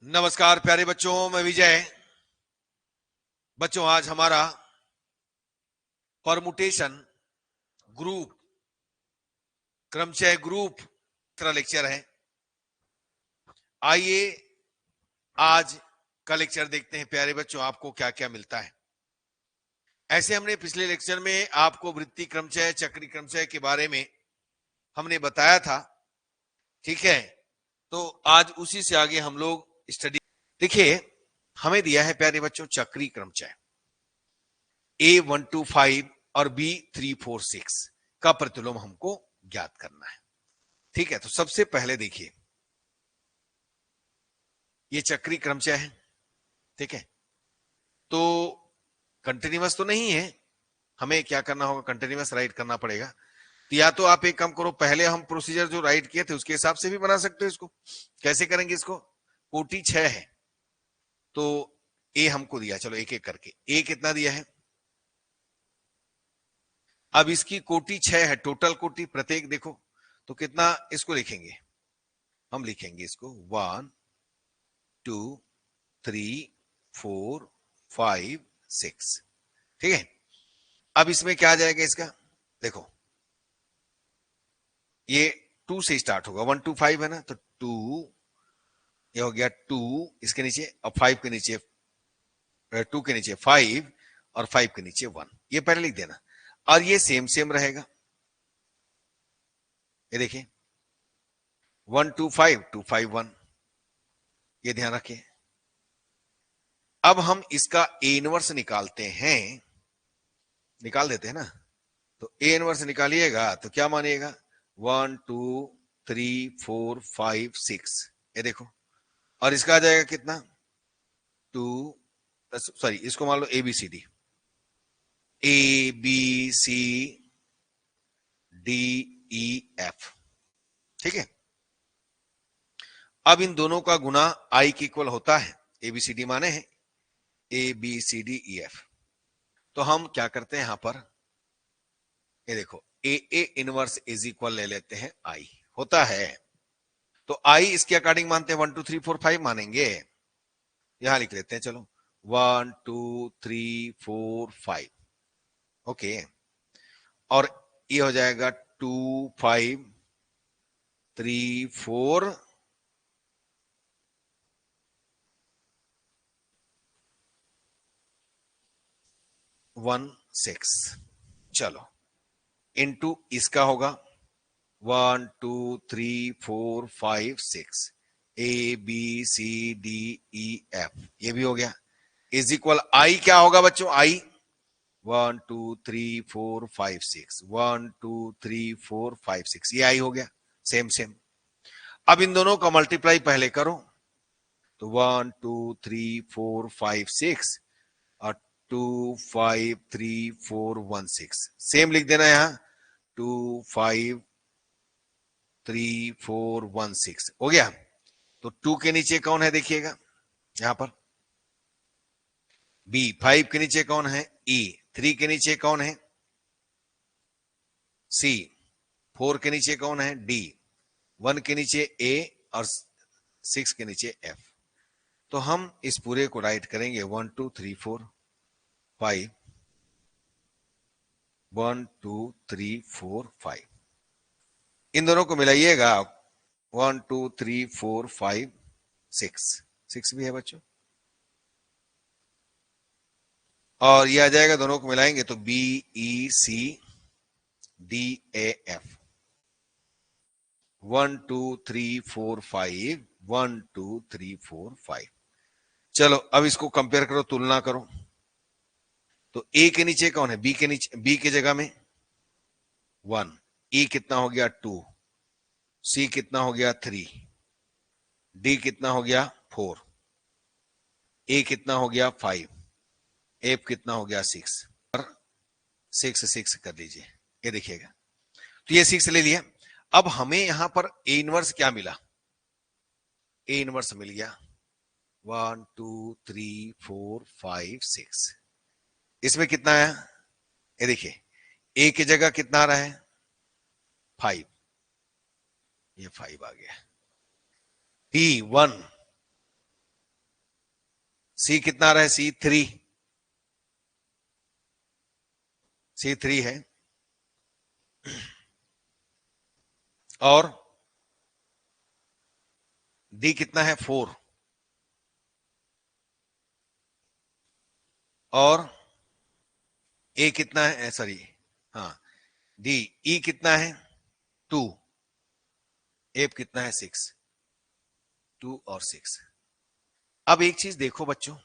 नमस्कार प्यारे बच्चों, मैं विजय। बच्चों, आज हमारा परमुटेशन ग्रुप क्रमचय ग्रुप का लेक्चर है। आइए आज का लेक्चर देखते हैं प्यारे बच्चों, आपको क्या क्या मिलता है। ऐसे हमने पिछले लेक्चर में आपको वृत्ति क्रमचय, चक्री क्रमचय के बारे में हमने बताया था, ठीक है। तो आज उसी से आगे हम लोग स्टडी। देखिए, हमें दिया है प्यारे बच्चों चक्री क्रमचय A125 और B346 का प्रतिलोम हमको ज्ञात करना है, ठीक है। तो सबसे पहले देखिए, ये चक्री क्रमचय है, ठीक है। तो कंटिन्यूअस तो नहीं है, हमें क्या करना होगा, कंटिन्यूअस राइट करना पड़ेगा। तो या तो आप एक काम करो, पहले हम प्रोसीजर जो राइट किए थे उसके हिसाब से भी बना सकते हो इसको। कैसे करेंगे इसको? कोटि 6 है तो ए हमको दिया, चलो एक एक करके। ए कितना दिया है? अब इसकी कोटि 6 है, टोटल कोटि प्रत्येक देखो तो कितना इसको लिखेंगे, हम लिखेंगे इसको 1 2 3 4 5 6, ठीक है। अब इसमें क्या आ जाएगा इसका, देखो ये 2 से स्टार्ट होगा, 1 2 5 है ना, तो 2 ये हो गया 2, इसके नीचे अब 5 के नीचे 2 के नीचे 5 और 5 के नीचे 1, ये पहले लिख देना। और ये सेम सेम रहेगा, ये देखिए 1 2 5 2 5 1, ये ध्यान रखिए। अब हम इसका ए इनवर्स निकालते हैं, निकाल देते हैं ना। तो ए इनवर्स निकालिएगा तो क्या मानिएगा, 1 2 3 4 5 6, ये देखो। और इसका आ जाएगा कितना, 2, सॉरी इसको मान लो A B C D, A B C D E F, ठीक है। अब इन दोनों का गुना आई के इक्वल होता है, ए बी सी डी माने हैं A B C D E F. तो हम क्या करते हैं यहां पर, ये देखो A A inverse is equal to लेते हैं आई, होता है। तो आई इसके अकॉर्डिंग मानते हैं 1 2 3 4 5 मानेंगे, यहां लिख लेते हैं, चलो 1 2 3 4 5, ओके। और ये हो जाएगा 2 5 3 4 1 6, चलो इनटू इसका होगा 1 2 3 4 5 6, A B C D E F, ये भी हो गया। इज इक्वल आई क्या होगा बच्चों, आई 1 2 3 4 5 6, 1 2 3 4 5 6, ये आई हो गया, सेम सेम। अब इन दोनों का मल्टीप्लाई पहले करो, तो 1 2 3 4 5 6 और 2 5 3 4 1 6, सेम लिख देना यहां 2 5 3 4 1 6, हो गया। तो 2 के नीचे कौन है देखिएगा यहां पर, बी। 5 के नीचे कौन है, ई। 3 के नीचे कौन है, सी। 4 के नीचे कौन है, डी। 1 के नीचे ए और 6 के नीचे एफ। तो हम इस पूरे को राइट करेंगे 1 2 3 4 5, 1 2 3 4 5, इन दोनों को मिलाइएगा 1 2 3 4 5 6, 6 भी है बच्चों। और ये आ जाएगा, दोनों को मिलाएंगे तो B E C D A F, 1 2 3 4 5, 1 2 3 4 5। चलो अब इसको कंपेयर करो, तुलना करो। तो ए के नीचे कौन है, बी के नीचे, बी की जगह में 1, ई कितना हो गया 2, सी कितना हो गया 3, डी कितना हो गया 4, ए कितना हो गया 5, एफ कितना हो गया 6, और 6 6 कर लीजिए, ये देखिएगा। तो ये 6 ले लिया। अब हमें यहां पर ए इनवर्स क्या मिला, ए इनवर्स मिल गया 1 2 3 4 5 6, इसमें कितना आया, ये देखिए ए की जगह कितना आ रहा है 5, ये 5 आ गया। डी 1, सी कितना आ रहा है, C3 है, और डी कितना है 4, और ए कितना है, सॉरी, हाँ, डी, ई कितना है 2, एफ कितना है 6, 2 और 6। अब एक चीज देखो बच्चों,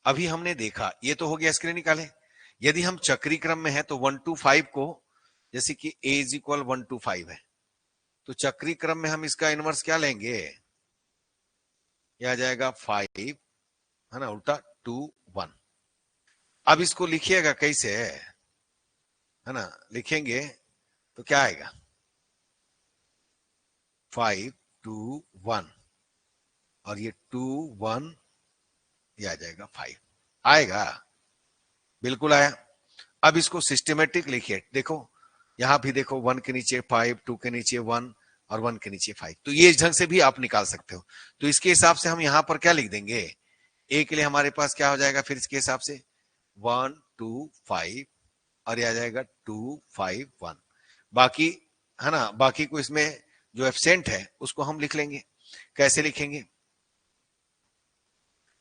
अभी हमने देखा ये तो हो गया, स्क्रीन निकाले। यदि हम चक्री क्रम में है तो 1 to 5 को, जैसे कि a इज इक्वल 1 to 5 है, तो चक्री क्रम में हम इसका इनवर्स क्या लेंगे, यह आ जाएगा 5, है ना, उल्टा 2 1। अब इसको लिखिएगा कैसे, है ना, लिखेंगे तो क्या आएगा, 5 2 1, और ये 2 1, ये आ जाएगा 5, आएगा, बिल्कुल आया। अब इसको सिस्टमेटिक लिखिए, देखो यहां भी देखो, 1 के नीचे 5, 2 के नीचे 1, और 1 के नीचे 5, तो ये इस ढंग से भी आप निकाल सकते हो। तो इसके हिसाब से हम यहां पर क्या लिख देंगे, ए के लिए हमारे पास क्या हो जाएगा फिर इसके हिसाब से 1 2 5, और यह आ जाएगा 2 5 1। बाकी, है ना, बाकी को इसमें जो एब्सेंट है उसको हम लिख लेंगे। कैसे लिखेंगे,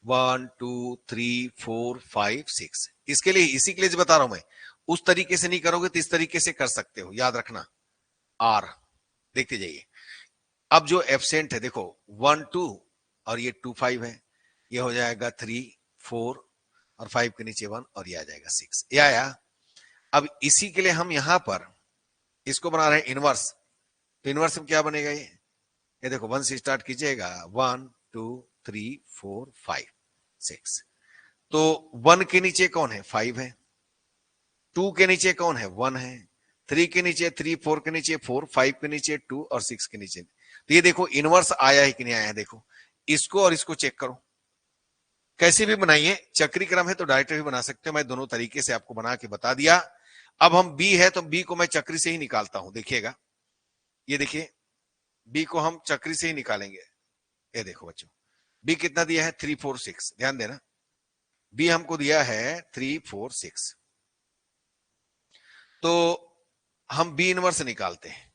1 2 3 4 5 6। इसके लिए, इसी के लिए बता रहा हूं मैं, उस तरीके से नहीं करोगे तो इस तरीके से कर सकते हो, याद रखना, आर, देखते जाइए। अब जो एब्सेंट है देखो, 1 2, और ये 2 5 है, ये हो जाएगा 3 4, और 5 के नीचे 1, और ये आ जाएगा 6, ये आया। अब इसी के लिए हम यहां पर इसको बना रहे हैं इनवर्स, तो इनवर्स में क्या बनेगा, ये देखो 1 से स्टार्ट कीजिएगा, 1 2 3 4 5 6, तो 1 के नीचे कौन है, 5 है, 2 के नीचे कौन है, 1 है, 3 के नीचे 3, 4 के नीचे 4, 5 के नीचे 2, और 6 के नीचे। तो ये देखो इनवर्स आया है कि नहीं आया है, देखो इसको और इसको चेक करो, कैसे भी बनाइए, चक्री क्रम है तो डायरेक्ट भी बना सकते हो, मैं दोनों तरीके से आपको बना के बता दिया। अब हम बी है तो बी को मैं चक्री से ही निकालता हूं, देखिएगा, ये देखिए, बी को हम चक्री से ही निकालेंगे। ये देखो बच्चों, बी कितना दिया है 3 4 6, ध्यान देना, बी हमको दिया है 3 4 6, तो हम बी इनवर्स निकालते हैं,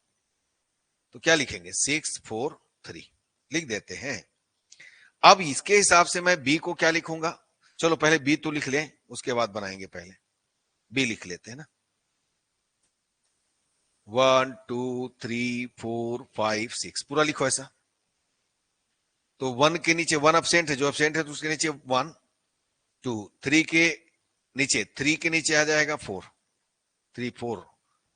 तो क्या लिखेंगे 6 4 3, लिख देते हैं। अब इसके हिसाब से मैं बी को क्या लिखूंगा, चलो पहले बी तो लिख लें, उसके बाद बनाएंगे, पहले बी लिख लेते हैं ना, 1 2 3 4 5 6, पूरा लिखो ऐसा। तो 1 के नीचे 1 एब्सेंट है, जो एब्सेंट है तो उसके नीचे 1 2, 3 के नीचे, 3 के नीचे आ जाएगा 4, 3 4,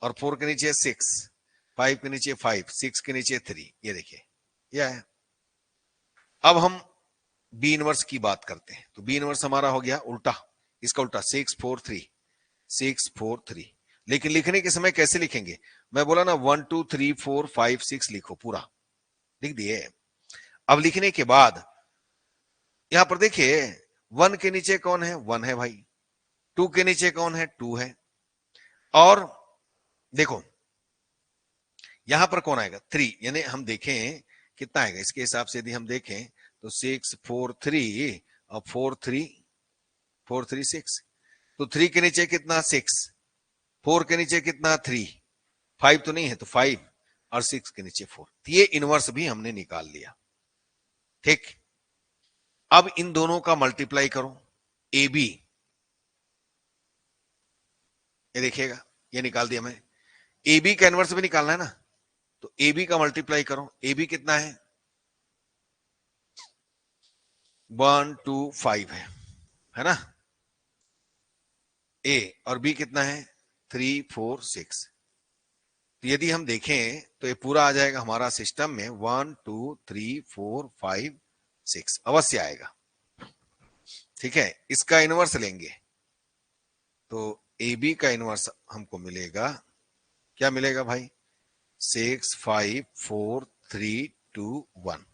और 4 के नीचे 6, 5 के नीचे 5, 6 के नीचे 3, ये देखिए, यह है। अब हम बी इनवर्स की बात करते हैं, तो बी इनवर्स हमारा हो गया उल्टा, इसका उल्टा 6 4 3, 6 4 3। लेकिन लिखने के समय कैसे लिखेंगे, मैं बोला ना 1 2 3 4 5 6 लिखो, पूरा लिख दिए। अब लिखने के बाद यहां पर देखिए, 1 के नीचे कौन है, 1 है भाई, 2 के नीचे कौन है, 2 है, और देखो यहां पर कौन आएगा, 3, यानी हम देखें कितना आएगा, इसके हिसाब से यदि हम देखें तो 6 4 3, और 4 3 4 3 6, तो 3 के नीचे कितना 6, 4 के नीचे कितना 3, 5 तो नहीं है तो 5, और 6 के नीचे 4, तो ये इनवर्स भी हमने निकाल लिया। ठीक, अब इन दोनों का मल्टीप्लाई करो, ए बी, ये देखिएगा, ये निकाल दिया मैं, ए बी का इनवर्स भी निकालना है ना, तो ए बी का मल्टीप्लाई करो, ए बी कितना है 1 2 5 है ना, ए, और बी कितना है 3 4 6। तो यदि हम देखें तो ये पूरा आ जाएगा हमारा सिस्टम में 1 2 3 4 5 6, अवश्य आएगा। ठीक है, इसका इनवर्स लेंगे तो ए बी का इनवर्स हमको मिलेगा, क्या मिलेगा भाई, 6 5 4 3 2 1।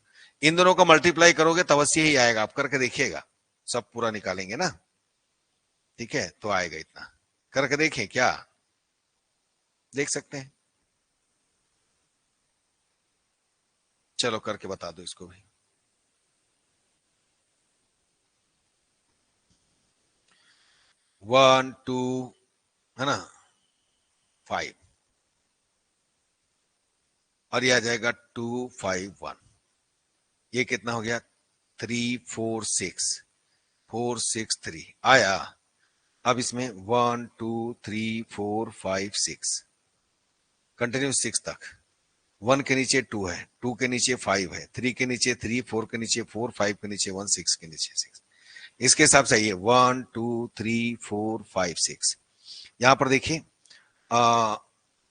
इन दोनों का मल्टीप्लाई करोगे तब अवश्य ही आएगा, आप करके देखिएगा, सब पूरा निकालेंगे ना, ठीक है, तो आएगा इतना, करके देखें क्या, देख सकते हैं, चलो करके बता दो इसको भी। 1 2 है ना 5 और ये आ जाएगा 2 5 1। ये कितना हो गया 3 4 6 4 6 3 आया। अब इसमें 1 2 3 4 5 6 कंटिन्यू 6 तक। 1 के नीचे 2 है, 2 के नीचे 5 है, 3 के नीचे 3, 4 के नीचे 4, 5 के नीचे 1, 6 के नीचे 6। इसके हिसाब से ये 1 2 3 4 5 6। यहां पर देखिए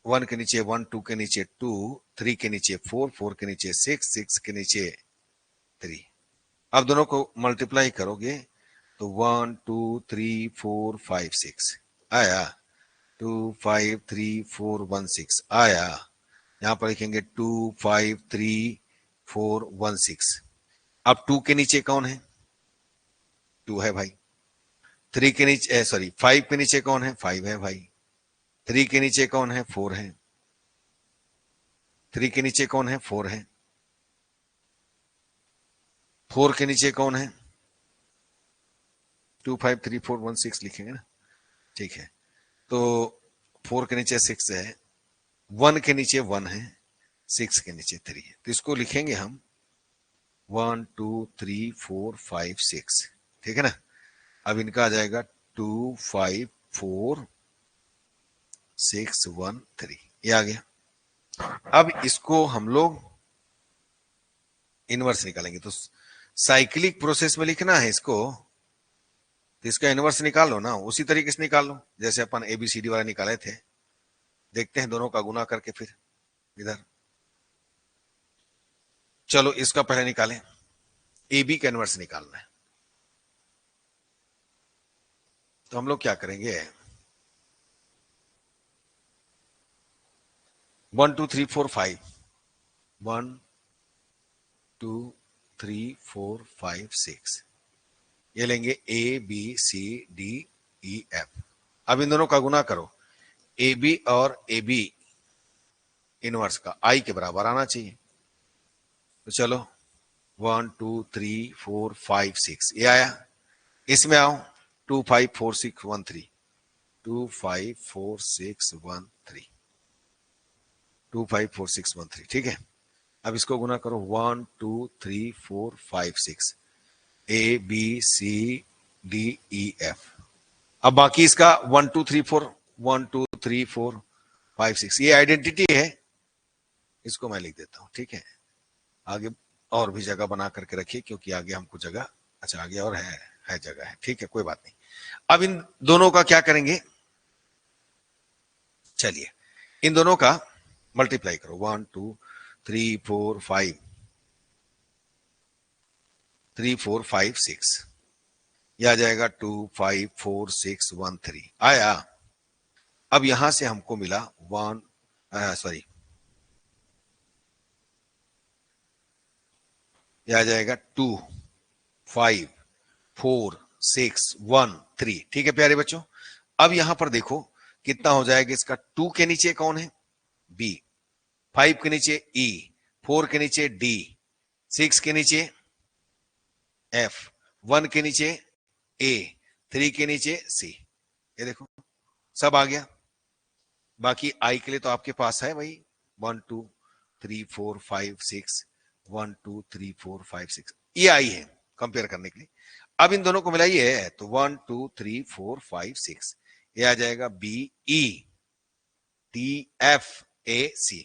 1 के नीचे 1, 2 के नीचे 2, 3 के नीचे 4, 4 के नीचे 6, 6 के नीचे 3। अब दोनों को मल्टीप्लाई करोगे तो 1 2 3 4 5 6 आया, 2 5 3 4 1 6 आया। यहां पर लिखेंगे 2 5 3 4 1 6। अब 2 के नीचे कौन है 2 है भाई। 3 के नीचे सॉरी 5 के नीचे कौन है 5 है भाई। 3 के नीचे कौन है 4 है। 3 के नीचे कौन है 4 है। 4 के नीचे कौन है 2 5 3 4 1 6 लिखेंगे ना, ठीक है। तो 4 के नीचे 6 है, 1 के नीचे 1 है, 6 के नीचे 3 है। तो इसको लिखेंगे हम 1 2 3 4 5 6, ठीक है ना। अब इनका आ जाएगा 2 5 4 6 1 3, ये आ गया। अब इसको हम लोग इनवर्स निकालेंगे। तो साइक्लिक प्रोसेस में लिखना है इसको, तो इसका इनवर्स निकाल लो ना, उसी तरीके से निकाल लो जैसे अपन एबीसीडी वाला निकाले थे। देखते हैं दोनों का गुना करके फिर इधर। चलो इसका पहले निकालें, ए बी का इनवर्स निकालना है। तो हम लोग क्या करेंगे 1 2 3 4 5 1 2 3 4 5 6 ये लेंगे A B C D E F. अब इन दोनों का गुना करो, ए बी और ए बी इनवर्स का आई के बराबर आना चाहिए। तो चलो 1 2 3 4 5 6 ये आया। इसमें आओ 2 5 4 6 1 3 2 5 4 6 1 3 2 5 4 6 1 3, ठीक है। अब इसको गुना करो 1 2 3 4 5 6 A B C D E F. अब बाकी इसका 1 2 3 4 1 2 3 4 5 6 ये आइडेंटिटी है, इसको मैं लिख देता हूं, ठीक है। आगे और भी जगह बना करके रखिए क्योंकि आगे हमको जगह, अच्छा आगे और है जगह है, ठीक है कोई बात नहीं। अब इन दोनों का क्या करेंगे, चलिए इन दोनों का मल्टीप्लाई करो 1 2 3 4 5 3 4 5 6 यह आ जाएगा 2 5 4 6 1 3 आया। अब यहां से हमको मिला 1 सॉरी यह आ जाएगा 2 5 4 6 1 3, ठीक है प्यारे बच्चों। अब यहां पर देखो कितना हो जाएगा इसका, 2 के नीचे कौन है बी, 5 के नीचे ई, 4 के नीचे डी, 6 के नीचे एफ, 1 के नीचे ए, 3 के नीचे सी। ये देखो सब आ गया। बाकी आई के लिए तो आपके पास है भाई 1 2 3 4 5 6 1 2 3 4 5 6 ये आई है कंपेयर करने के लिए। अब इन दोनों को मिलाइए तो 1 2 3 4 5 6 ये आ जाएगा B E T F A C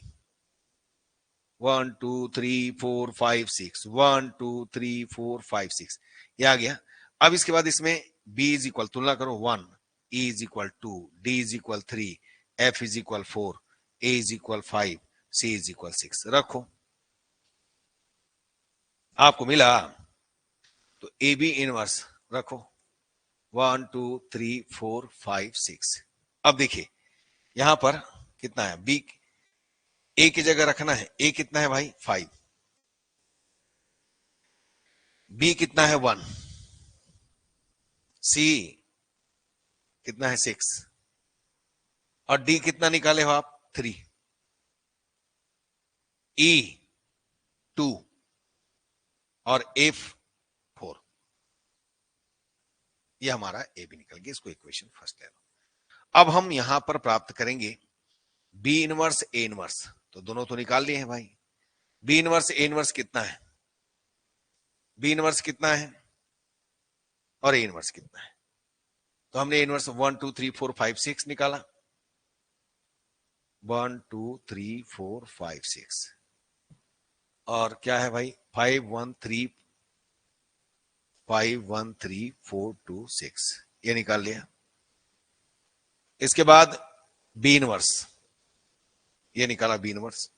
1 2 3 4 5 6 1 2 3 4 5 6 ये आ गया। अब इसके बाद इसमें b इज इक्वल तुलना करो 1, e is equal 2, d is equal 3, f is equal 4, a is equal 5, c is equal 6 रखो। आपको मिला तो ए बी इनवर्स रखो 1 2 3 4 5 6। अब देखिए यहां पर कितना है बी, ए की जगह रखना है, ए कितना है भाई 5, बी कितना है 1, सी कितना है 6 और डी कितना निकाले हो आप 3, ई 2 और एफ 4। ये हमारा ए बी निकल गया, इसको इक्वेशन फर्स्ट ले लो। अब हम यहां पर प्राप्त करेंगे बी इनवर्स ए इनवर्स, तो दोनों तो निकाल लिए हैं भाई। बी इनवर्स ए इनवर्स कितना है, बी इनवर्स कितना है और ए इनवर्स कितना है, तो हमने ए इनवर्स 1 2 3 4 5 6 निकाला, 1 2 3 4 5 6, और क्या है भाई 5 1 3 5 1 3 4 2 6, ये निकाल लिया। इसके बाद बी इनवर्स, ये निकाला B inverse,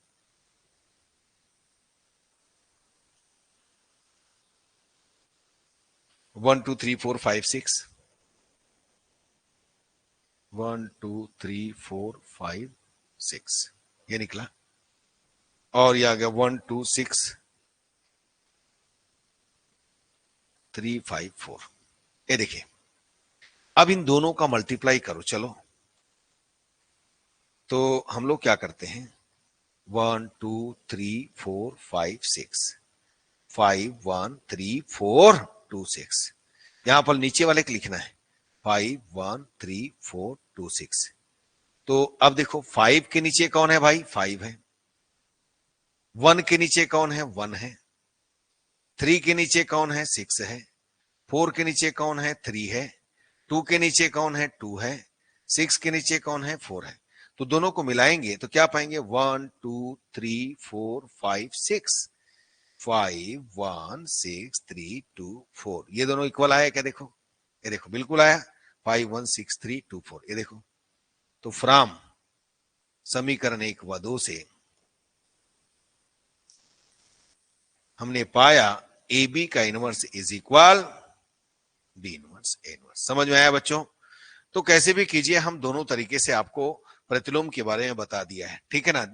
one two three four five six, 1 2 3 4 5 6, ये निकला। और ये आ गया 1 2 6 3 5 4, ये देखिए। अब इन दोनों का मल्टीप्लाई करो चलो, तो हम लोग क्या करते हैं 1 2 3 4 5 6, 5 1 3 4 2 6, यहां पर नीचे वाले को लिखना है 5 1 3 4 2 6। तो अब देखो 5 के नीचे कौन है भाई 5 है, 1 के नीचे कौन है 1 है, 3 के नीचे कौन है 6 है, 4 के नीचे कौन है 3 है, 2 के नीचे कौन है 2 है, 6 के नीचे कौन है 4 है। तो दोनों को मिलाएंगे तो क्या पाएंगे 1 2 3 4 5 6, 5 1 6 3 2 4, ये दोनों इक्वल आया क्या, देखो ये देखो बिल्कुल आया 5 1 6 3 2 4, ये देखो। तो फ्रॉम समीकरण 1 व 2 से हमने पाया ए बी का inverse is equal B inverse A inverse. समझ में आया बच्चों? तो कैसे भी कीजिए, हम दोनों तरीके से आपको प्रतिलोम के बारे में बता दिया है, ठीक है ना।